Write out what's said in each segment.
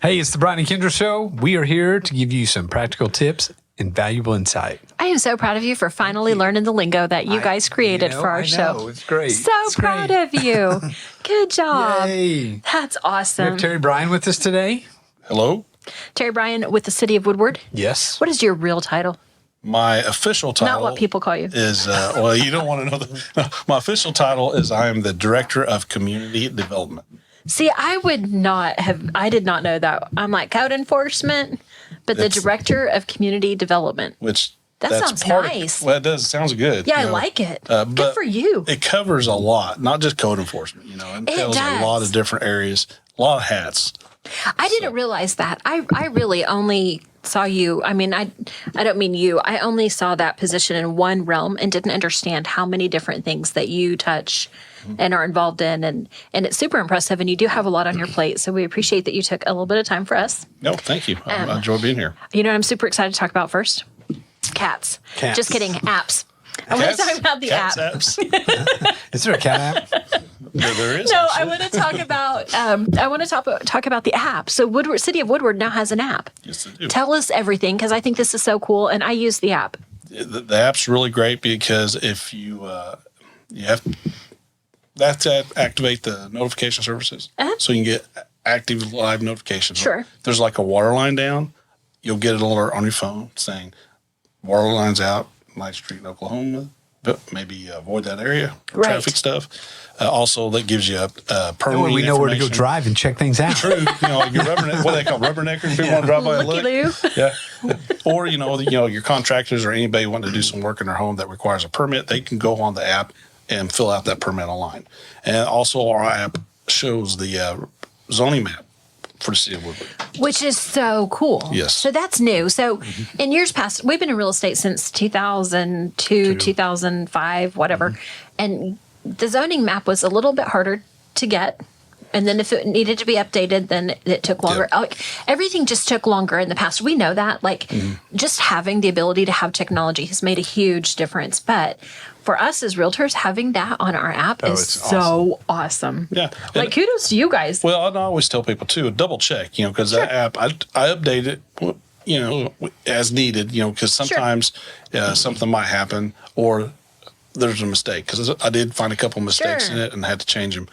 Hey, it's the Brian and Kindra Show. We are here to give you some practical tips and valuable insight. I am so proud of you for finally learning the lingo that you guys created for our show. It's great. So proud of you. Good job. Yay. That's We awesome. have Terry Bryan with us today. Hello. Terry Bryan with the City of Woodward. Yes. What is your real title? My official title Not what people call you. is, well, you don't want to know. My official title is I am the Director of Community Development. See, I did not know that. I'm like code enforcement, but the Director of Community Development. Which That sounds part nice. Well, it does. It sounds good. Yeah, I like it. Good but for you. It covers a lot, not just code enforcement. It entails does. a lot of different areas, a lot of hats. I didn't realize that. I really only saw you. I mean, I don't mean you. I only saw that position in one realm and didn't understand how many different things that you touch and are involved in. And it's super impressive. And you do have a lot on your plate. So we appreciate that you took a little bit of time for us. No, thank you. I enjoy being here. You know what I'm super excited to talk about first? Cats. Cats. Just kidding. Apps. I want to talk about the app. Apps. Is there a cat app? There is. No, actually. I want to talk about. Talk about the app. So City of Woodward now has an app. Yes, I do. Tell us everything because I think this is so cool, and I use the app. The app's really great because if you have to activate the notification services, so you can get active live notifications. Sure. If there's like a water line down, you'll get an alert on your phone saying water line's out, Ninth Street in Oklahoma. But maybe avoid that area, Right. traffic stuff. Also, that gives you permitting We know where to go information. drive and check things out. True. Like your what they call rubberneckers. People want to drive by and look. Looky-loo. Yeah. Or, your contractors or anybody wanting to do some work in their home that requires a permit, they can go on the app and fill out that permit online. And also our app shows the zoning map for the City of Woodward. Which is so cool. Yes. So that's new. So in years past, we've been in real estate since 2002, 2005, whatever. And the zoning map was a little bit harder to get. And then if it needed to be updated, then it took longer. Yep. Everything just took longer in the past. We know that. Just having the ability to have technology has made a huge difference. But for us as realtors, having that on our app is it's so awesome. Yeah. Kudos to you guys. Well, I always tell people too, double check, because that app, I update it, as needed, because sometimes something might happen or there's a mistake. Because I did find a couple mistakes in it and had to change them.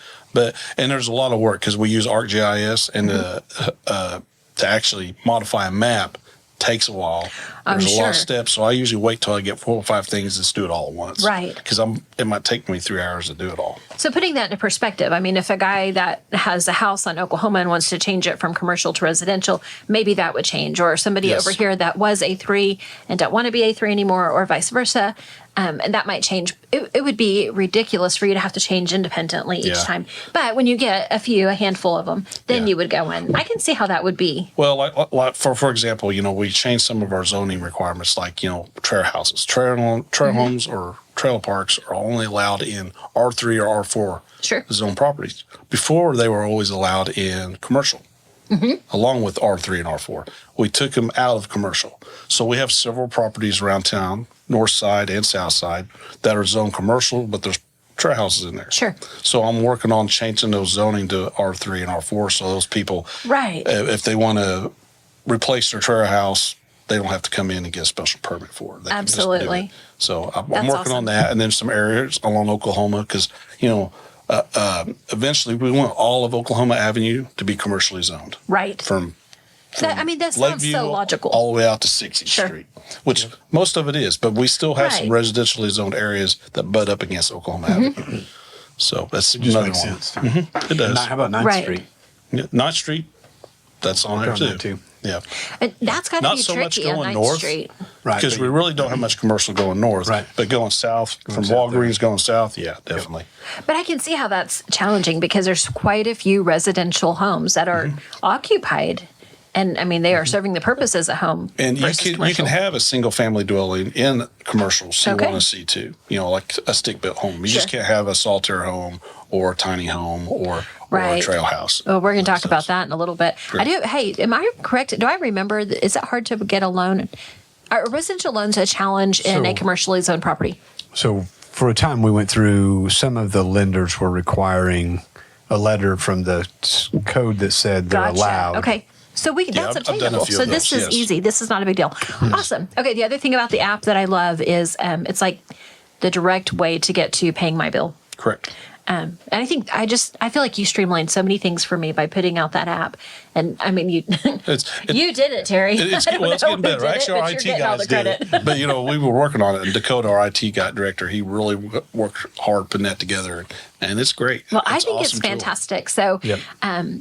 And there's a lot of work because we use ArcGIS and to actually modify a map takes a while. There's a lot of steps, so I usually wait till I get 4 or 5 things and just do it all at once. Right. Because it might take me 3 hours to do it all. So putting that into perspective, I mean, if a guy that has a house on Oklahoma and wants to change it from commercial to residential, maybe that would change. Or somebody over here that was A3 and don't want to be A3 anymore, or vice versa. And that might change. It would be ridiculous for you to have to change independently each time. But when you get a handful of them, then you would go in. I can see how that would be. Well, like for example, we changed some of our zoning requirements, like, trail houses. Trail homes or trailer parks are only allowed in R3 or R4 zone properties. Before, they were always allowed in commercial, along with R3 and R4. We took them out of commercial. So we have several properties around town, north side and south side, that are zoned commercial, but there's trail houses in there. Sure. So I'm working on changing those zoning to R3 and R4 so those people, Right. if they want to replace their trail house, they don't have to come in and get a special permit for it. They can just do Absolutely. it. So I'm That's working on that, and then some areas along Oklahoma because eventually we want all of Oklahoma Avenue to be commercially zoned. Right. From That sounds Lakeview so logical. all the way out to 60th Street, which most of it is, but we still have some Right. residentially zoned areas that butt up against Oklahoma Avenue. So that's another makes one. sense to me. It does. How about 9th Right. Street? 9th Street, that's on there on there too. Yeah. And that's got to Not be so much tricky on going 9th north. Street. Right. Because we really don't have much commercial going north. Right. But going south, from south Walgreens going south, yeah, definitely. But I can see how that's challenging because there's quite a few residential homes that are occupied. And I mean, they are serving the purpose as a home. And you versus can commercial. have a single family dwelling in commercial C1 Okay. and C2, like a stick built home. You just Sure. can't have a solitaire home or a tiny home or a Right. trail house. Well, we're going to talk about that in a little bit. Sure. I do. Hey, am I correct? Do I remember? Is it hard to get a loan? Are residential loans a challenge in a commercially zoned property? So for a time, we went through, some of the lenders were requiring a letter from the code that said they're Gotcha. allowed. Okay. So that's I've done a obtainable. few So of this those, is yes. easy. This is not a big deal. Awesome. Okay. The other thing about the app that I love is it's like the direct way to get to paying my bill. Correct. And I think I feel like you streamlined so many things for me by putting out that app. And I mean, you you did it, Terry. It's getting better. Actually, our IT guys did it. But, we were working on it. And Dakota, our IT guy director, he really worked hard putting that together. And it's great. Well, I think it's fantastic. So,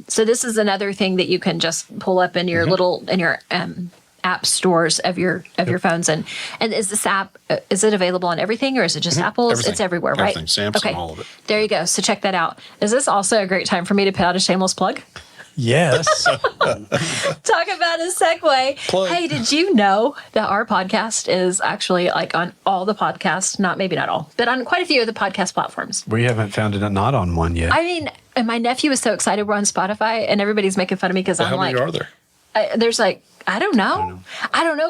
so this is another thing that you can just pull up in your app stores of your phones. And is this app, is it available on everything, or is it just Apple? Everything. It's everywhere, right? Everything. Samsung, all of it. There you go. So check that out. Is this also a great time for me to put out a shameless plug? Yes. Talk about a segue. Plug. Hey, did you know that our podcast is actually like on all the podcasts, maybe not all, but on quite a few of the podcast platforms? We haven't found it not on one yet. I mean, and my nephew is so excited we're on Spotify, and everybody's making fun of me because I'm How like, many are there? there's like, I don't know,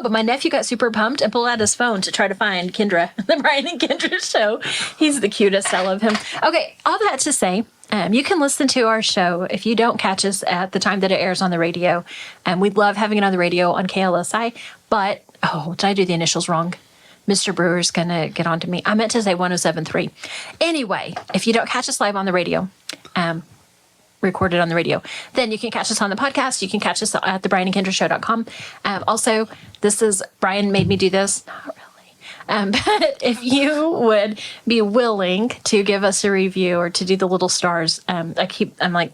but my nephew got super pumped and pulled out his phone to try to find Kindra, the Brian and Kindra show. He's the cutest. I love him. Okay, all that to say, you can listen to our show if you don't catch us at the time that it airs on the radio. We love having it on the radio on KLSI. But, did I do the initials wrong? Mr. Brewer's going to get on to me. I meant to say 107.3. Anyway, if you don't catch us live on the radio, recorded on the radio, then you can catch us on the podcast. You can catch us at the brianandkindrashow.com. Also, this is, Brian made me do this. Not really. But if you would be willing to give us a review or to do the little stars, I'm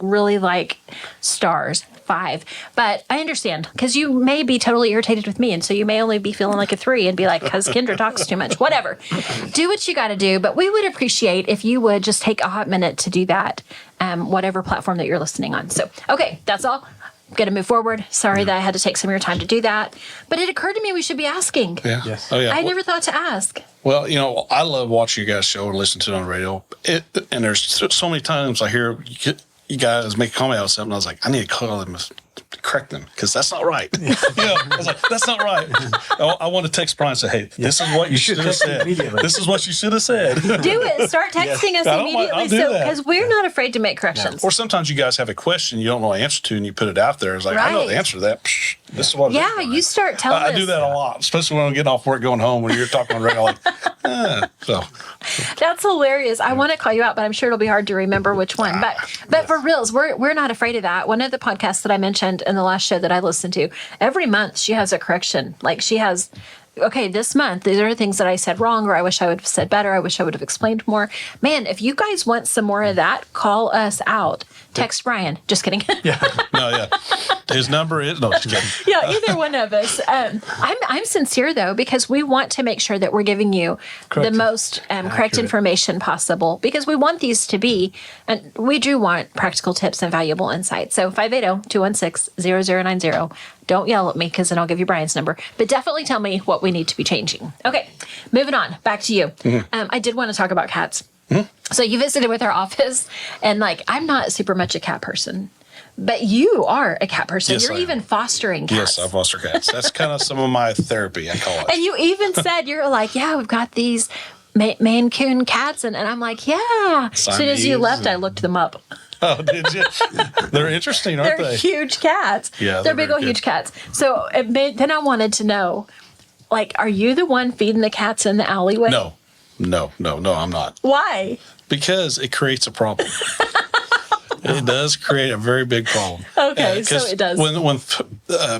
really like stars, 5. But I understand, because you may be totally irritated with me, and so you may only be feeling like a 3 and be like, because Kindra talks too much. Whatever. Do what you got to do. But we would appreciate if you would just take a hot minute to do that, whatever platform that you're listening on. So, okay, that's all. I'm going to move forward. Sorry that I had to take some of your time to do that. But it occurred to me we should be asking. Yeah. Yes. Oh, yeah. I never thought to ask. Well, I love watching you guys' show and listen to it on the radio. And there's so many times I hear you guys make a comment about something. I was like, I need to call them, correct them, because that's not right. I was like, that's not right. I want to text Brian and say, hey, this is what you should have said. This is what you should have said. Do it. Start texting us immediately. I'll do that. Because we're not afraid to make corrections. Or sometimes you guys have a question you don't know the answer to, and you put it out there. It's like, I know the answer to that. Psh, this is what it is, Brian. You start telling us. I do that a lot, especially when I'm getting off work going home, when you're talking on the radio, like, so. That's hilarious. I want to call you out, but I'm sure it'll be hard to remember which one. But for reals, we're not afraid of that. One of the podcasts that I mentioned in the last show that I listened to, every month she has a correction. Like she has, okay, this month, these are things that I said wrong, or I wish I would have said better. I wish I would have explained more. Man, if you guys want some more of that, call us out. Text Brian. Just kidding. His number is, no, just kidding. Yeah, either one of us. I'm sincere, though, because we want to make sure that we're giving you the most correct information possible, because we want these to be, and we do want practical tips and valuable insights. So 580-216-0090. Don't yell at me, because then I'll give you Brian's number. But definitely tell me what we need to be changing. Okay, moving on. Back to you. I did want to talk about cats. So you visited with our office, and I'm not super much a cat person. But you are a cat person. Yes, You're even fostering cats. Yes, I foster cats. That's kind of some of my therapy, I call it. And you even said, you're like, yeah, we've got these Maine Coon cats. And I'm like, yeah. As soon as you left, I looked them up. Oh, did you? They're interesting, aren't They're they? huge cats. Yeah, they're big old huge cats. So then I wanted to know, are you the one feeding the cats in the alleyway? No, I'm not. Why? Because it creates a problem. It does create a very big problem. Okay, so it does. When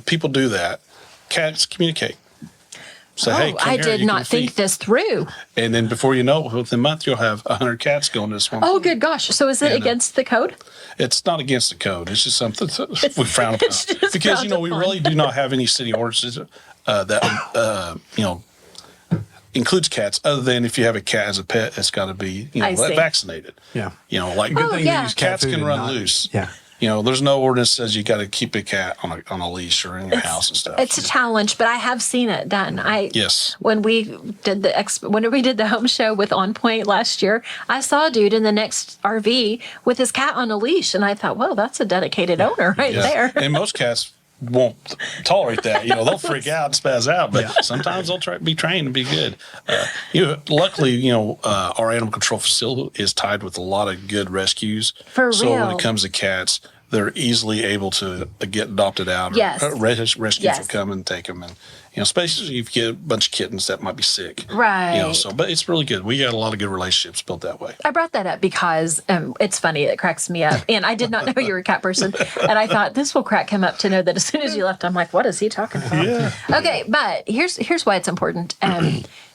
people do that, cats communicate. So, hey, come I here, did you not can think feed. this through. And then before you know it, within a month, you'll have 100 cats going to this one. Oh, good gosh. So is it against the code? It's not against the code. It's just something that we frown upon. Because, we really do not have any city ordinances that, includes cats, other than if you have a cat as a pet, it's got to be vaccinated. Yeah. Good thing to use cats can run loose. Yeah. There's no ordinance that says you got to keep a cat on a leash or in your house and stuff. It's a challenge, but I have seen it done. Yes. When we did the home show with On Point last year, I saw a dude in the next RV with his cat on a leash, and I thought, well, that's a dedicated owner right there. And most cats won't tolerate that. They'll freak out and spaz out, but sometimes they'll be trained to be good. Luckily, our animal control facility is tied with a lot of good rescues. For so real. when it comes to cats, they're easily able to get adopted out. Yes. Or rescues Yes. will come and take them. And, especially if you get a bunch of kittens that might be sick. Right. But it's really good. We got a lot of good relationships built that way. I brought that up because it's funny. It cracks me up. And I did not know you were a cat person. And I thought this will crack him up to know that as soon as you left, I'm like, what is he talking about? Yeah. Okay, but here's why it's important.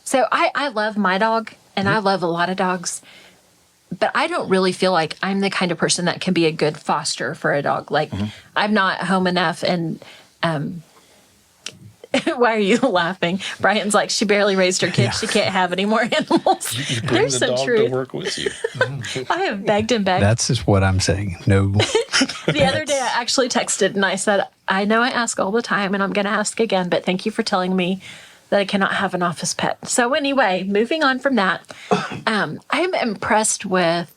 So I love my dog, and I love a lot of dogs. But I don't really feel like I'm the kind of person that can be a good foster for a dog. Like, I'm not home enough. And why are you laughing? Brian's like, she barely raised her kids. She can't have any more animals. You bring There's the some dog truth. to work with you. I have begged and begged. That's just what I'm saying. No. The other day, I actually texted and I said, I know I ask all the time and I'm going to ask again, but thank you for telling me that I cannot have an office pet. So anyway, moving on from that, I'm impressed with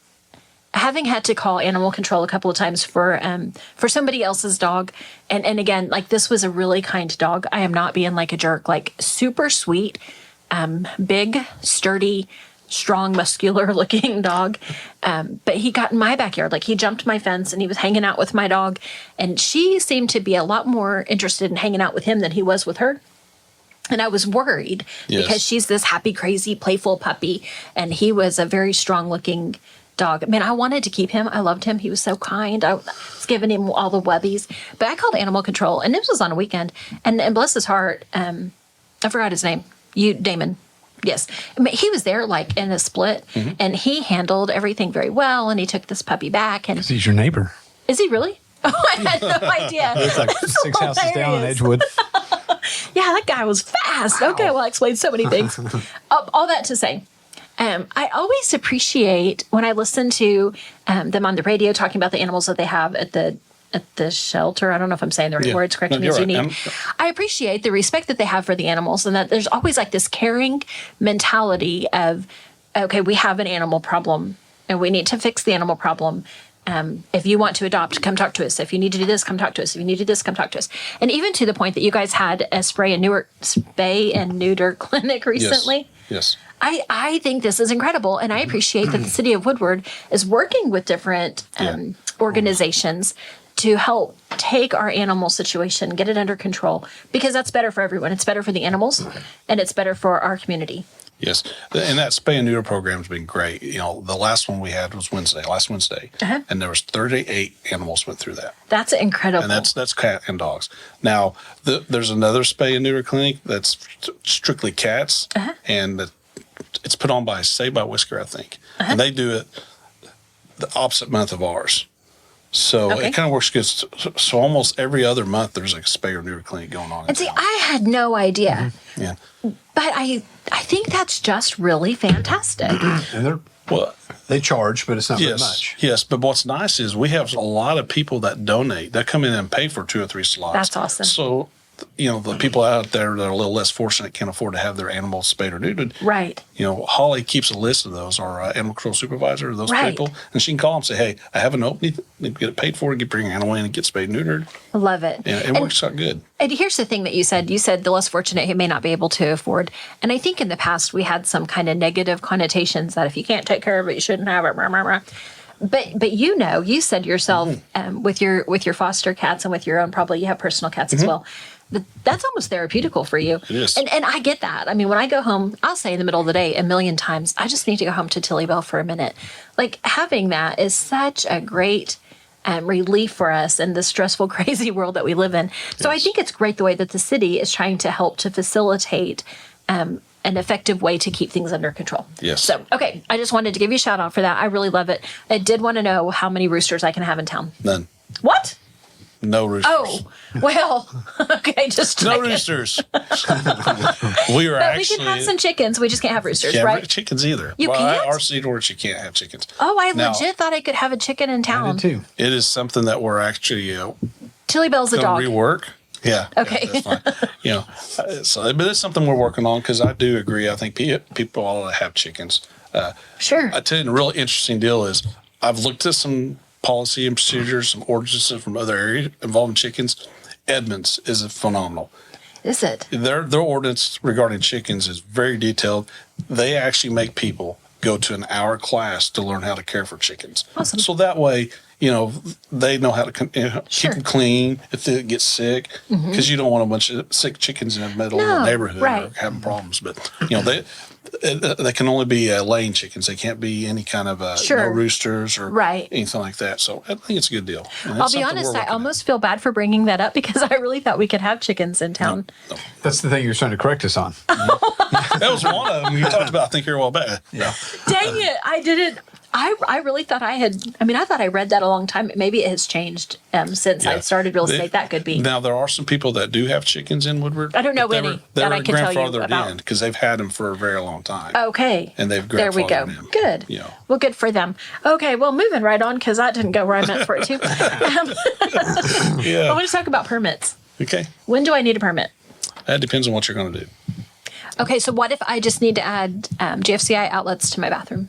having had to call animal control a couple of times for somebody else's dog. And again, like, this was a really kind dog. I am not being like a jerk, like, super sweet, big, sturdy, strong, muscular looking dog. But he got in my backyard, like, he jumped my fence and he was hanging out with my dog. And she seemed to be a lot more interested in hanging out with him than he was with her. And I was worried because she's this happy, crazy, playful puppy. And he was a very strong looking dog. Man, I wanted to keep him. I loved him. He was so kind. I was giving him all the wubbies. But I called animal control, and this was on a weekend. And bless his heart, I forgot his name. Damon. Yes. I mean, he was there like in a split, and he handled everything very well, and he took this puppy back. And He's your neighbor. is he really? Oh, I had no idea. It's like That's 6 houses down in hilarious. Edgewood. Yeah, that guy was fast. Wow. Okay, well, I explained so many things. All that to say, I always appreciate when I listen to them on the radio talking about the animals that they have at the shelter. I don't know if I'm saying the right words. Correct me as you need. I appreciate the respect that they have for the animals, and that there's always like this caring mentality of, okay, we have an animal problem and we need to fix the animal problem. If you want to adopt, come talk to us. If you need to do this, come talk to us. If you need to do this, come talk to us. And even to the point that you guys had a spay and neuter clinic recently. Yes. I think this is incredible, and I appreciate that the City of Woodward is working with different organizations to help take our animal situation, get it under control, because that's better for everyone. It's better for the animals, and it's better for our community. Yes, and that spay and neuter program has been great. The last one we had was last Wednesday, and there was 38 animals went through that. That's incredible. And that's cat and dogs. Now, there's another spay and neuter clinic that's strictly cats, and it's put on by Say by Whisker, I think, and they do it the opposite month of ours. So it kind of works good. So almost every other month there's like a spay or neuter clinic going on. And see, I had no idea. Yeah. But I think that's just really fantastic. And they charge, but it's not very much. Yes, but what's nice is we have a lot of people that donate, that come in and pay for 2 or 3 slots. That's awesome. So, the people out there that are a little less fortunate can't afford to have their animals spayed or neutered. Right. Holly keeps a list of those, our animal control supervisor, those Right. people, and she can call them and say, hey, I have an opening, you get it paid for, bring your animal in and get spayed and neutered. I love it. And it works out good. And here's the thing that you said. You said the less fortunate who may not be able to afford. And I think in the past we had some kind of negative connotations that if you can't take care of it, you shouldn't have it. Rah, rah, rah. But you said yourself with your foster cats and with your own, probably you have personal cats as well. But that's almost therapeutical for you. It is. And I get that. I mean, when I go home, I'll say in the middle of the day 1,000,000 times, I just need to go home to Tilly Bell for a minute. Like, having that is such a great relief for us in the stressful, crazy world that we live in. So I think it's great the way that the city is trying to help to facilitate an effective way to keep things under control. Yes. So, okay, I just wanted to give you a shout out for that. I really love it. I did want to know how many roosters I can have in town. None. What? No roosters. Oh, well, okay, just No checking. roosters. We are But actually. we can have some chickens. We just can't have roosters, Can't right? have chickens either. You can't? Our city ordinance, you can't have chickens. Oh, I Now, legit thought I could have a chicken in I town. did too. It is something that we're actually Tilly Bell's a going dog. to rework. Yeah. Okay. Yeah, that's fine. But it's something we're working on because I do agree. I think people ought to have chickens. Sure. I tell you, the real interesting deal is I've looked at some policy and procedures, some ordinances from other areas involving chickens. Edmonds is phenomenal. Is it? Their ordinance regarding chickens is very detailed. They actually make people go to an hour class to learn how to care for chickens. Awesome. So that way, they know how to keep them clean if they get sick, because you don't want a bunch of sick chickens in the middle of the neighborhood or having problems. But they can only be laying chickens. They can't be any kind of no roosters or anything like that. So I think it's a good deal. I'll be honest, I almost feel bad for bringing that up because I really thought we could have chickens in town. No. That's the thing you're trying to correct us on. That was one of them you talked about, I think, here a while back. Yeah. Dang it. I didn't. I really thought I thought I read that a long time. Maybe it has changed since I started real estate. That could be. Now, there are some people that do have chickens in Woodward. I don't know any that I can tell you about. Because they've had them for a very long time. Okay. And they've grandfathered There we go. in. Good. Yeah. Well, good for them. Okay, well, moving right on because that didn't go where I meant for it to. I want to talk about permits. Okay. When do I need a permit? That depends on what you're going to do. Okay, so what if I just need to add GFCI outlets to my bathroom?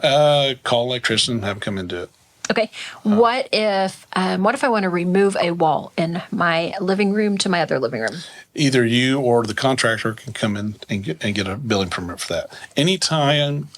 Call an electrician and have them come and do it. Okay. What if I want to remove a wall in my living room to my other living room? Either you or the contractor can come in and get a building permit for that. Anytime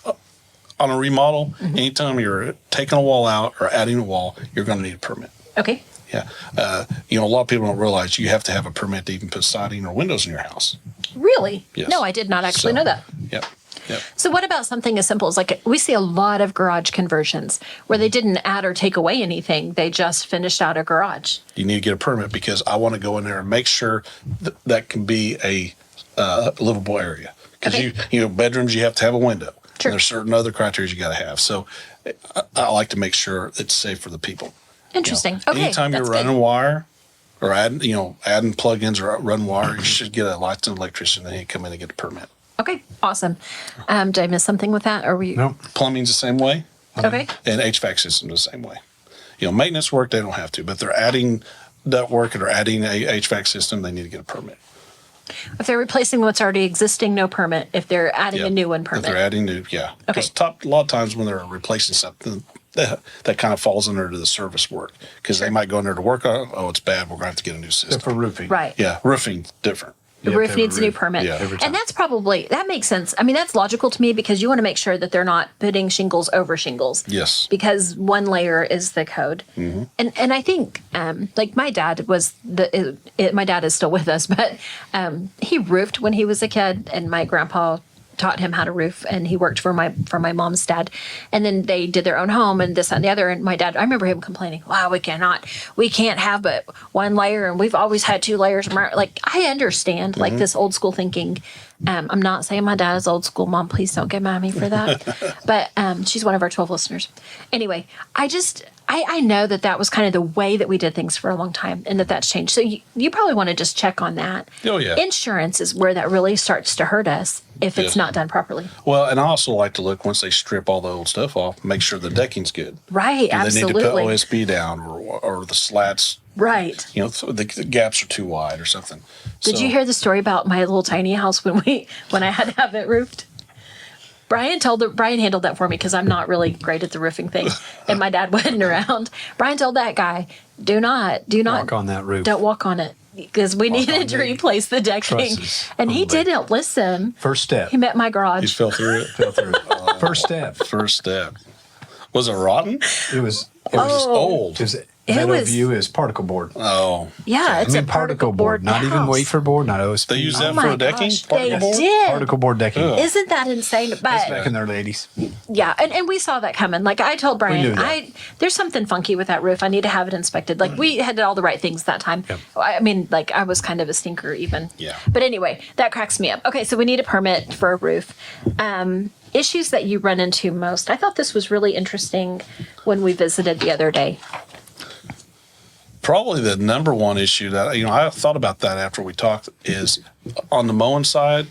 on a remodel, anytime you're taking a wall out or adding a wall, you're going to need a permit. Okay. Yeah. A lot of people don't realize you have to have a permit to even put siding or windows in your house. Really? Yes. No, I did not actually know that. Yep. Yep. So what about something as simple as we see a lot of garage conversions where they didn't add or take away anything. They just finished out a garage. You need to get a permit because I want to go in there and make sure that can be a livable area. Because bedrooms, you have to have a window. Sure. And there's certain other criteria you got to have. So I like to make sure it's safe for the people. Interesting. Okay. Anytime you're running wire or adding plugins or run wire, you should get a licensed electrician and he come in and get a permit. Okay. Awesome. Did I miss something with that? Or were you? No. Plumbing's the same way. Okay. And HVAC system the same way. Maintenance work, they don't have to, but they're adding duct work or adding a HVAC system, they need to get a permit. If they're replacing what's already existing, no permit. If they're adding a new one, permit. If they're adding new, yeah. Okay. Because a lot of times when they're replacing something, that kind of falls under the service work. Because they might go in there to work on it. Oh, it's bad. We're going to have to get a new system. Except for roofing. Right. Yeah, roofing, different. The roof needs a new permit. Yeah, every time. And that makes sense. I mean, that's logical to me because you want to make sure that they're not putting shingles over shingles. Yes. Because one layer is the code. Mm-hmm. And I think, my dad my dad is still with us, but he roofed when he was a kid, and my grandpa taught him how to roof, and he worked for my mom's dad, and then they did their own home and this and the other. And my dad, I remember him complaining, "Wow, we can't have but one layer, and we've always had two layers." Like, I understand this old school thinking. I'm not saying my dad is old school. Mom, please don't get mad at me for that. But she's one of our 12 listeners. Anyway, I know that was kind of the way that we did things for a long time, and that's changed. So you probably want to just check on that. Oh, yeah. Insurance is where that really starts to hurt us if it's not done properly. Well, and I also like to look, once they strip all the old stuff off, make sure the decking's good. Right, absolutely. They need to put OSB down or the slats. Right. The gaps are too wide or something. Did you hear the story about my little tiny house when I had to have it roofed? Brian handled that for me because I'm not really great at the roofing thing, and my dad wasn't around. Brian told that guy, do not walk on that roof. Don't walk on it because we needed to replace the decking, and he didn't listen. First step. He met my garage. He fell through it. First step. First step. Was it rotten? It was old. It was view is particle board. Oh. Yeah, it's a particle board. Not even wafer board, not OSB. They use that for a decking? They did. Particle board decking. Isn't that insane? But that's back in the early 80s. Yeah, and we saw that coming. Like, I told Brian, there's something funky with that roof. I need to have it inspected. Like, we had all the right things that time. Yep. I mean, I was kind of a stinker even. Yeah. But anyway, that cracks me up. Okay, so we need a permit for a roof. Issues that you run into most. I thought this was really interesting when we visited the other day. Probably the number one issue that, I thought about that after we talked, is on the mowing side,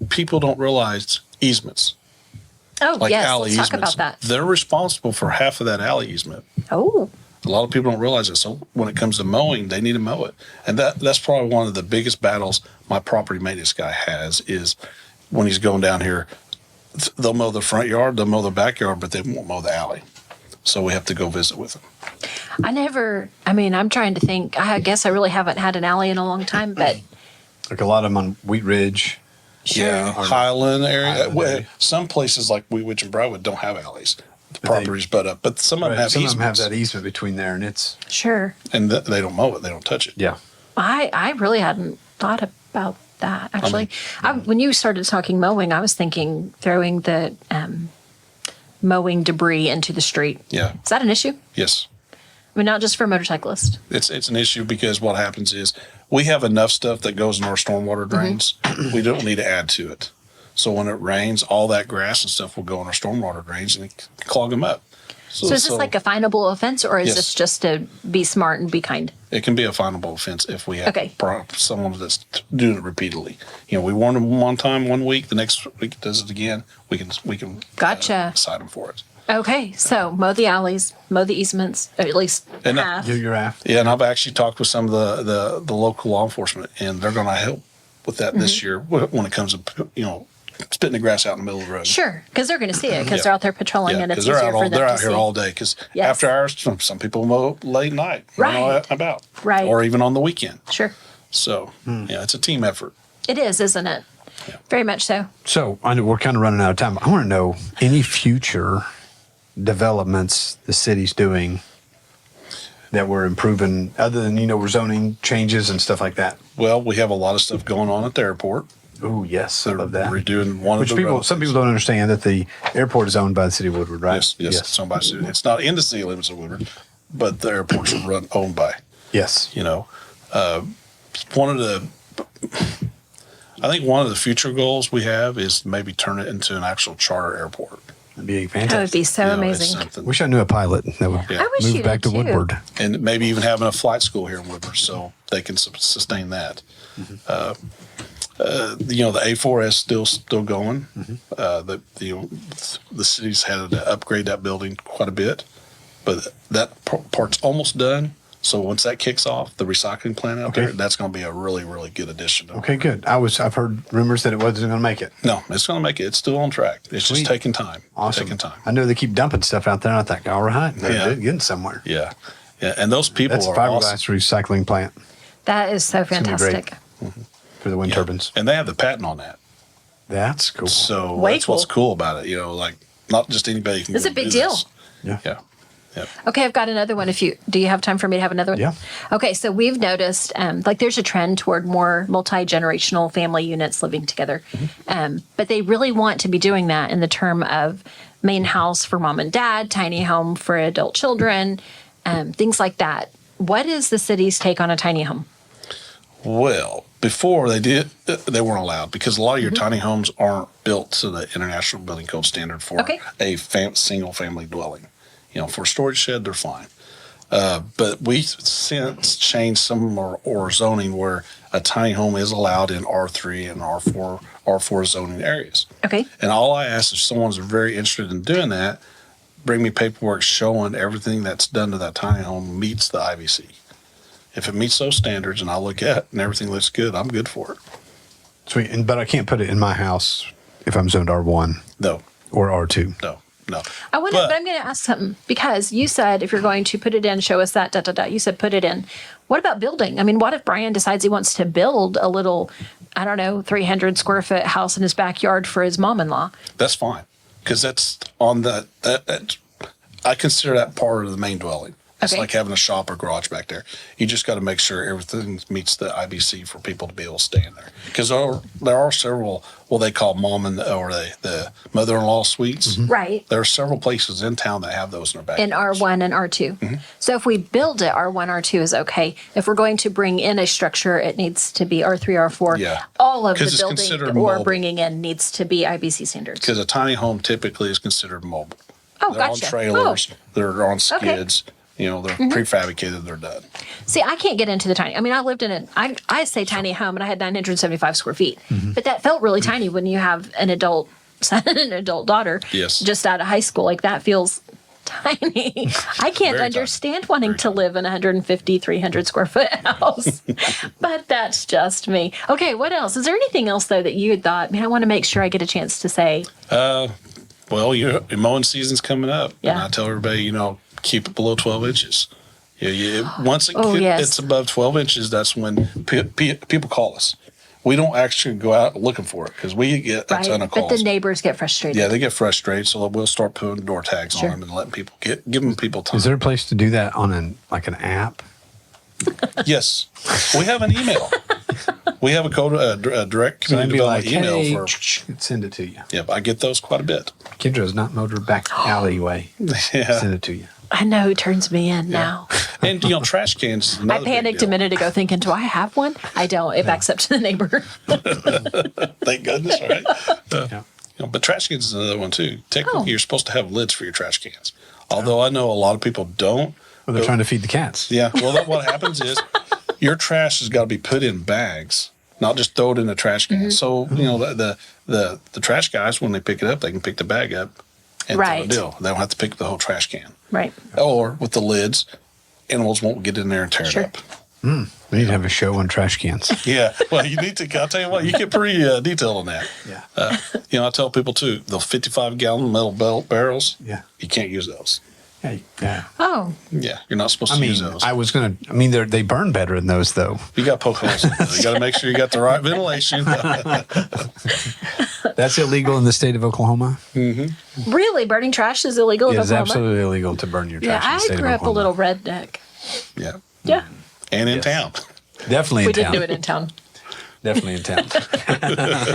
people don't realize easements. Oh, like yes, alley let's easements. talk about that. They're responsible for half of that alley easement. Oh. A lot of people don't realize it. So when it comes to mowing, they need to mow it. And that's probably one of the biggest battles my property maintenance guy has, is when he's going down here, they'll mow the front yard, they'll mow the backyard, but they won't mow the alley. So we have to go visit with them. I'm trying to think. I guess I really haven't had an alley in a long time, but. Like a lot of them on Wheat Ridge. Sure. Yeah, Highland area. Some places like Wheat Ridge and Broward don't have alleys. properties butt up. But some of them have Some of easements. them have that easement between there, and it's Sure. And they don't mow it. They don't touch it. yeah. I really hadn't thought about that, actually. When you started talking mowing, I was thinking throwing the mowing debris into the street. Yeah. Is that an issue? Yes. I mean, not just for motorcyclists. It's an issue because what happens is we have enough stuff that goes in our stormwater drains. We don't need to add to it. So when it rains, all that grass and stuff will go in our stormwater drains and clog them up. So is this like a finable offense, or is Yes. this just to be smart and be kind? It can be a finable offense if we have Okay. someone that's doing it repeatedly. You know, we warn them one time, 1 week, the next week does it again. We can Gotcha. cite them for it. Okay, so mow the alleys, mow the easements, or at least And half. Do your aft. Yeah, and I've actually talked with some of the local law enforcement, and they're going to help with that this year when it comes to spitting the grass out in the middle of the road. Sure, because they're going to see it because Yeah. they're out there patrolling, and it's because easier for them they're to out see. here all day. Because Yes. after hours, some people mow late night, run all Right. about, Right. or even on the weekend. Sure, So yeah, it's a team effort. it is, isn't it? Yeah. Very much so. So I know we're kind of running out of time. I want to know any future developments the city's doing that we're improving, other than we're zoning changes and stuff like that. Well, we have a lot of stuff going on at the airport. Oh yes, I They're love that. redoing one Which of the people, roads. some people don't understand that the airport is owned by the city of Woodward, right? Yes. It's owned by city. It's not in the city limits of Woodward, but the airport's owned by. Yes. One of the, I think one of the future goals we have is maybe turn it into an actual charter airport. That'd be That would fantastic. be so It's amazing. something. Wish I knew a pilot that would Yeah. I wish you move back did, to too. Woodward. And maybe even having a flight school here in Woodward so they can sustain that. The A4S still going. The city's had to upgrade that building quite a bit, but that part's almost done. So once that kicks off, the recycling plant out there, that's going to be a really, really good addition. Okay, good. I've heard rumors that it wasn't going to make it. No, it's going to make it. It's still on track. It's Sweet. just taking time. Awesome. Taking time. I know they keep dumping stuff out there. And I think, all right, they're Yeah. getting somewhere. Yeah. And those people That's a are fiberglass awesome. recycling plant That is so gonna be great. fantastic. for the wind turbines. And they have the patent on that. That's cool. So Way that's what's cool about it. Like not just anybody can. It's a go big do deal. this. Yeah. Yeah. Okay, I've got another one. Do you have time for me to have another one? Yeah. Okay, so we've noticed there's a trend toward more multi-generational family units living together. But they really want to be doing that in the term of main house for mom and dad, tiny home for adult children, things like that. What is the city's take on a tiny home? Well, before they weren't allowed because a lot of your tiny homes aren't built to the International Building Code standard for Okay. a single family dwelling. For a storage shed, they're fine. But we since changed some or zoning where a tiny home is allowed in R3 and R4 zoning areas. Okay. And all I ask if someone's very interested in doing that, bring me paperwork showing everything that's done to that tiny home meets the IBC. If it meets those standards and I look at it and everything looks good, I'm good for it. Sweet. But I can't put it in my house if I'm zoned R1 No, or R2. no. But I'm going to ask something because you said if you're going to put it in, show us that, You said put it in. What about building? I mean, what if Brian decides he wants to build a little, 300 square foot house in his backyard for his mom-in-law? That's fine because that's on that I consider that part of the main dwelling. It's Okay. like having a shop or garage back there. You just got to make sure everything meets the IBC for people to be able to stay in there. Because there are several what they call the mother-in-law suites. Right. There are several places in town that have those in their In backyards. R1 and R2. So if we build it, R1, R2 is okay. If we're going to bring in a structure, it needs to be R3, R4. Yeah. All of 'Cause the it's building considered or mobile. bringing in needs to be IBC standards. Because a tiny home typically is considered mobile. Oh, They're gotcha. on trailers. Oh. They're on Okay. skids. They're prefabricated. They're done. See, I can't get into the tiny. I mean, I lived in I say tiny home, and I had 975 square feet. But that felt really tiny when you have an adult son and an adult daughter. Yes. Just out of high school, like that feels tiny. I can't Very understand tiny. wanting Very to live in a 150, 300 square foot house. But that's just me. Okay, what else? Is there anything else though that you had thought? Man, I want to make sure I get a chance to say. Well, your mowing season's coming up. Yeah. And I tell everybody, keep it below 12 inches. Once Oh, yes. it's above 12 inches, that's when people call us. we don't actually go out looking for it because we get a ton of calls. But the neighbors get frustrated. Yeah, they get frustrated, so we'll start putting door tags on them and letting people giving people time. Is there a place to do that on an app? Yes, we have an email. We have a direct So community they'd be like, development email hey, for. send it to you. Yep, I get those quite a bit. Kindra's not motor back alleyway. Yeah. Send it to you. I know who turns me in now. And trash cans. Is I another big panicked a deal. minute ago thinking, do I have one? I don't. It backs up to the neighbor. Thank goodness, right? Yeah. But trash cans is another one too. Technically, Oh. you're supposed to have lids for your trash cans. Although I know a lot of people don't. Well, they're trying to feed the cats. Yeah. Well, what happens is your trash has got to be put in bags, not just throw it in a trash can. So the trash guys, when they pick it up, they can pick the bag up and Right. throw a deal. They don't have to pick the whole trash can. Right. Or with the lids, animals won't get in there and tear Sure. it up. We need to have a show on trash cans. Yeah. Well, you need to. I'll tell you what. You get pretty detailed on that. Yeah. I tell people too. The 55-gallon metal barrels. Yeah. You can't use those. Yeah. Oh, Yeah, you're not supposed I to mean, use those. they burn better than those, though. You got poke holes in those. You got to make sure you got the right ventilation. That's illegal in the state of Oklahoma. really? Burning trash is illegal in It is Oklahoma? absolutely illegal to burn your Yeah, trash in the I state of grew up a Oklahoma. little redneck. Yeah. Yeah. And in Yes. town. Definitely in We town. did do it in town. Definitely in town.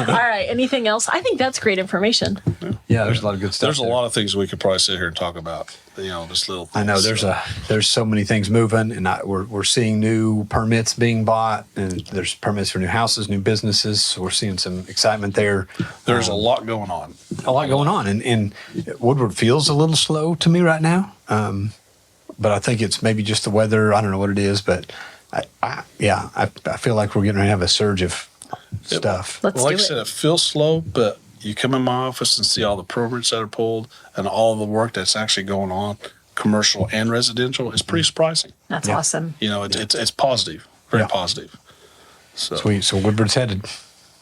All right. Anything else? I think that's great information. Yeah, there's a lot of good stuff. There's a lot of things we could probably sit here and talk about. Just little things. I know there's so many things moving, and we're seeing new permits being bought, and there's permits for new houses, new businesses. So we're seeing some excitement there. There's a lot going on. A lot going on, and Woodward feels a little slow to me right now. But I think it's maybe just the weather. I don't know what it is, but I feel like we're getting ready to have a surge of stuff. Let's Well, like do I it. said, it feels slow, but you come in my office and see all the permits that are pulled and all the work that's actually going on, commercial and residential. It's pretty surprising. That's Yeah. awesome. It's positive, very Yeah. positive. So Sweet. So Woodward's headed.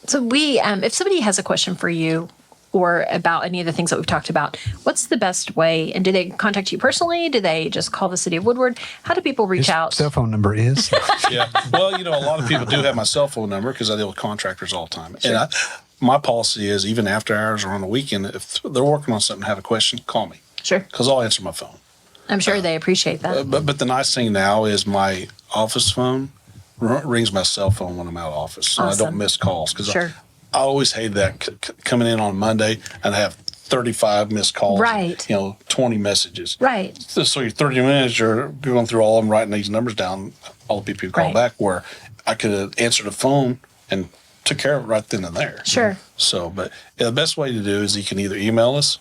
So if somebody has a question for you or about any of the things that we've talked about, what's the best way? And do they contact you personally? Do they just call the City of Woodward? How do people reach His out? cell phone number is. yeah. Well, a lot of people do have my cell phone number because I deal with contractors all the time. And my policy is even after hours or on the weekend, if they're working on something and have a question, call me Sure. because I'll answer my phone. I'm sure they appreciate that. But the nice thing now is my office phone rings my cell phone when I'm out of office, so I Awesome. don't miss calls because Sure. I always hate that coming in on Monday and I have 35 missed calls, Right. 20 messages. Right. So you're 30 minutes, you're going through all of them, writing these numbers down, all the people who call Right. back, where I could have answered the phone and took care of it right then and there. Sure. So, but the best way to do is you can either email us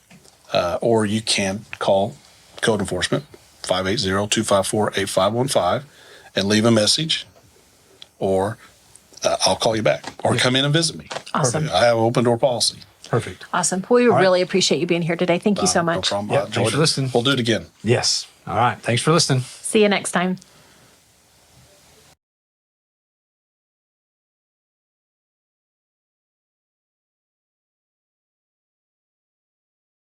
or you can call code enforcement, 580-254-8515, and leave a message, or I'll call you back, or come in and visit me. Awesome. I have an open door policy. Perfect. Awesome. We right. really appreciate you being here today. Thank you so No much. problem. Yeah, I thanks enjoyed for it. listening. We'll do it again. Yes. All right. Thanks for listening. See you next time.